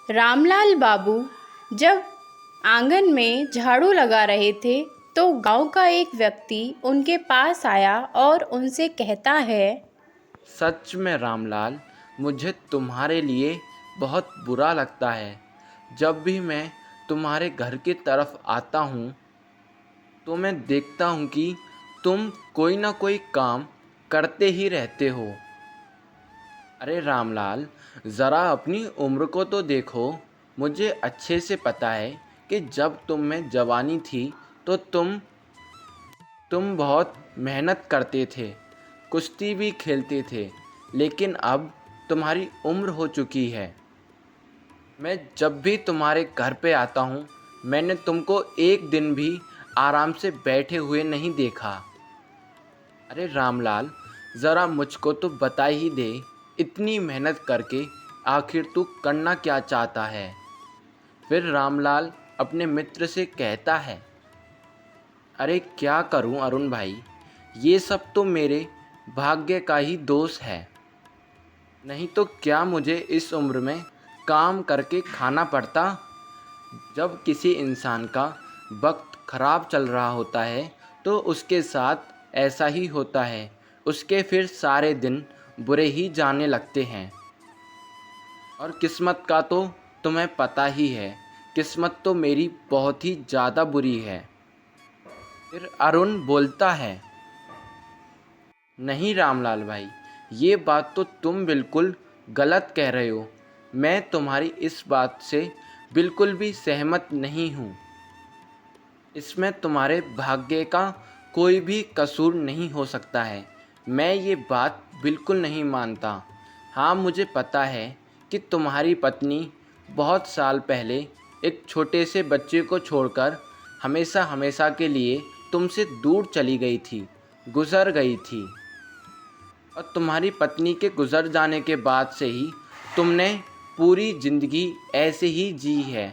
रामलाल बाबू जब आंगन में झाड़ू लगा रहे थे तो गांव का एक व्यक्ति उनके पास आया और उनसे कहता है। सच में रामलाल, मुझे तुम्हारे लिए बहुत बुरा लगता है। जब भी मैं तुम्हारे घर की तरफ आता हूँ तो मैं देखता हूँ कि तुम कोई ना कोई काम करते ही रहते हो। अरे रामलाल, ज़रा अपनी उम्र को तो देखो। मुझे अच्छे से पता है कि जब तुम में जवानी थी तो तुम बहुत मेहनत करते थे, कुश्ती भी खेलते थे। लेकिन अब तुम्हारी उम्र हो चुकी है। मैं जब भी तुम्हारे घर पे आता हूँ मैंने तुमको एक दिन भी आराम से बैठे हुए नहीं देखा। अरे रामलाल, ज़रा मुझको तो बता ही दे, इतनी मेहनत करके आखिर तू करना क्या चाहता है। फिर रामलाल अपने मित्र से कहता है, अरे क्या करूं अरुण भाई, ये सब तो मेरे भाग्य का ही दोष है। नहीं तो क्या मुझे इस उम्र में काम करके खाना पड़ता। जब किसी इंसान का वक्त ख़राब चल रहा होता है तो उसके साथ ऐसा ही होता है। उसके फिर सारे दिन बुरे ही जाने लगते हैं। और किस्मत का तो तुम्हें पता ही है, किस्मत तो मेरी बहुत ही ज़्यादा बुरी है। फिर अरुण बोलता है, नहीं रामलाल भाई, ये बात तो तुम बिल्कुल गलत कह रहे हो। मैं तुम्हारी इस बात से बिल्कुल भी सहमत नहीं हूँ। इसमें तुम्हारे भाग्य का कोई भी कसूर नहीं हो सकता है। मैं ये बात बिल्कुल नहीं मानता। हाँ, मुझे पता है कि तुम्हारी पत्नी बहुत साल पहले एक छोटे से बच्चे को छोड़कर हमेशा हमेशा के लिए तुमसे दूर चली गई थी, गुज़र गई थी। और तुम्हारी पत्नी के गुज़र जाने के बाद से ही तुमने पूरी ज़िंदगी ऐसे ही जी है।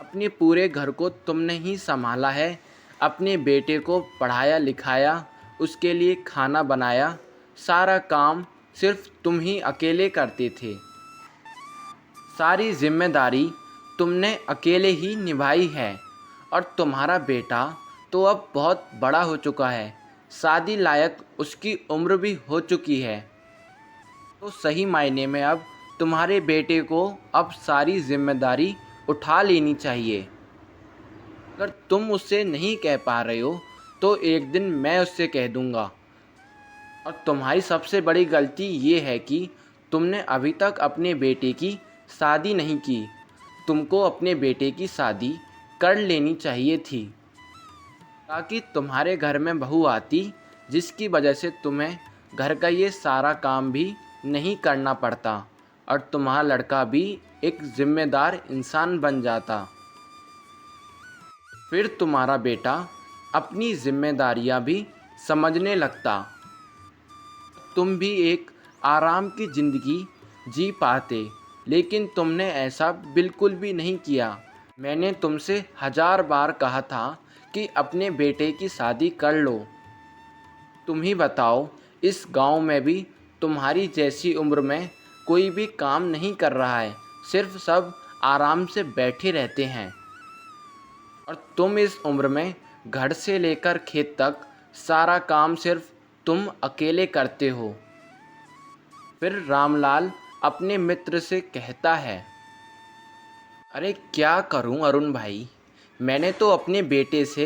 अपने पूरे घर को तुमने ही संभाला है। अपने बेटे को पढ़ाया लिखाया, उसके लिए खाना बनाया, सारा काम सिर्फ तुम ही अकेले करते थे। सारी जिम्मेदारी तुमने अकेले ही निभाई है। और तुम्हारा बेटा तो अब बहुत बड़ा हो चुका है, शादी लायक उसकी उम्र भी हो चुकी है। तो सही मायने में अब तुम्हारे बेटे को अब सारी जिम्मेदारी उठा लेनी चाहिए। अगर तुम उससे नहीं कह पा रहे हो तो एक दिन मैं उससे कह दूंगा। और तुम्हारी सबसे बड़ी गलती ये है कि तुमने अभी तक अपने बेटे की शादी नहीं की। तुमको अपने बेटे की शादी कर लेनी चाहिए थी, ताकि तुम्हारे घर में बहू आती, जिसकी वजह से तुम्हें घर का ये सारा काम भी नहीं करना पड़ता और तुम्हारा लड़का भी एक जिम्मेदार इंसान बन जाता। फिर तुम्हारा बेटा अपनी जिम्मेदारियां भी समझने लगता। तुम भी एक आराम की ज़िंदगी जी पाते। लेकिन तुमने ऐसा बिल्कुल भी नहीं किया। मैंने तुमसे 1000 बार कहा था कि अपने बेटे की शादी कर लो। तुम ही बताओ, इस गांव में भी तुम्हारी जैसी उम्र में कोई भी काम नहीं कर रहा है, सिर्फ सब आराम से बैठे रहते हैं। और तुम इस उम्र में घर से लेकर खेत तक सारा काम सिर्फ तुम अकेले करते हो। फिर रामलाल अपने मित्र से कहता है, अरे क्या करूं अरुण भाई, मैंने तो अपने बेटे से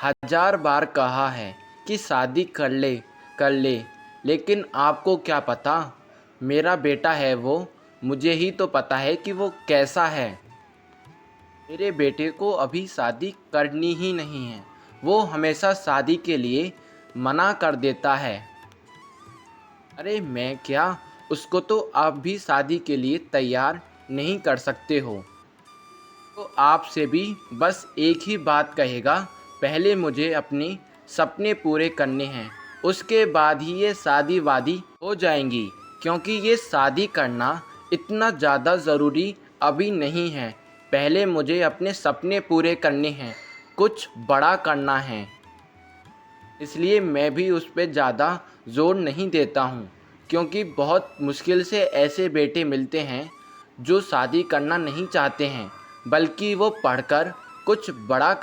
1000 बार कहा है कि शादी कर ले। लेकिन आपको क्या पता, मेरा बेटा है वो, मुझे ही तो पता है कि वो कैसा है। मेरे बेटे को अभी शादी करनी ही नहीं है। वो हमेशा शादी के लिए मना कर देता है। अरे मैं क्या, उसको तो आप भी शादी के लिए तैयार नहीं कर सकते हो। तो आपसे भी बस एक ही बात कहेगा, पहले मुझे अपने सपने पूरे करने हैं, उसके बाद ही ये शादी वादी हो जाएंगी। क्योंकि ये शादी करना इतना ज़्यादा ज़रूरी अभी नहीं है। पहले मुझे अपने सपने पूरे करने हैं, कुछ बड़ा करना है। इसलिए मैं भी उस पर ज़्यादा ज़ोर नहीं देता हूँ। क्योंकि बहुत मुश्किल से ऐसे बेटे मिलते हैं जो शादी करना नहीं चाहते हैं, बल्कि वो पढ़कर कुछ बड़ा